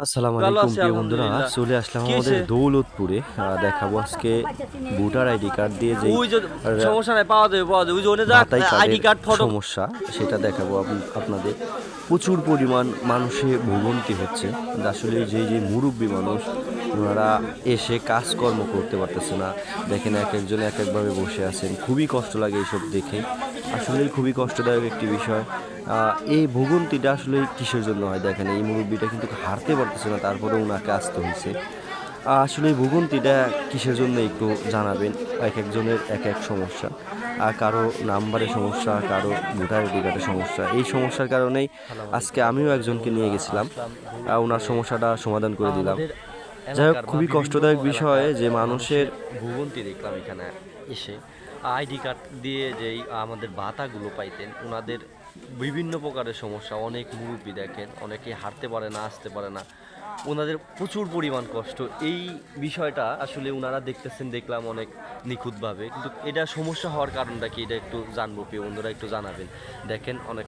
আসসালামু ভালো আলাইকুম আছি প্রিয় বন্ধুরা, আলহামদুলিল্লাহ। চলে আসলাম কি আমাদের হইছে? দৌলতপুরে। দেখাবো আজকে ভোটার আইডি কার্ড দিয়ে যেই ওই যে রা- সমস্যা নাই, পাওয়া যাবে পাওয়া যাবে। ওই যে ওনে যাক ভাতাই আইডি কার্ডের কার্ড ফটো। সমস্যা, সেটা দেখাবো আপনাদের। প্রচুর পরিমাণ মানুষে ভোগান্তি হচ্ছে। আসলে যে যে মুরব্বী মানুষ, ওনারা এসে কাজকর্ম করতে পারতেছে না। দেখেন এক একজন এক একভাবে বসে আছেন, খুবই কষ্ট লাগে এইসব দেখে। আসলেই খুবই কষ্টদায়ক একটি বিষয়। এই ভোগান্তিটা আসলে কিসের জন্য হয় দেখেন, এই মুরব্বিটা কিন্তু হাঁটতে পারতেছে না, তারপরে ওনাকে আসতে হয়েছে। আসলে এই ভোগান্তিটা কিসের জন্য একটু জানাবেন। এক একজনের এক এক সমস্যা। কারো নাম্বারের সমস্যা, কারো ভোটার আইডি কার্ডের সমস্যা। এই সমস্যার কারণেই আসসালামু আজকে আলাইকুম আমিও প্রিয় একজনকে নিয়ে বন্ধুরা, গেছিলাম। আসলাম ওনার দৌলতপুরে। সমস্যাটা সমাধান করে দিলাম। আমাদের যাই হোক, এলাকার বা খুবই বিভিন্ন কষ্টদায়ক বিষয় এলাকার যে মানুষের মানুষের ভোগান্তি দেখলাম এখানে এসে। আইডি কার্ড দিয়ে যেই আমাদের ভাতাগুলো পাইতেন, ওনাদের বিভিন্ন প্রকারের সমস্যা। অনেক মুরব্বী দেখেন, অনেকে হাঁটতে পারে না, আসতে পারে না, ওনাদের প্রচুর পরিমাণ কষ্ট। এই বিষয়টা আসলে ওনারা দেখতেছেন, দেখলাম অনেক নিখুঁতভাবে। কিন্তু এটা সমস্যা হওয়ার কারণটা কি, এটা একটু জানবো প্রিয় বন্ধুরা, একটু জানাবেন। দেখেন অনেক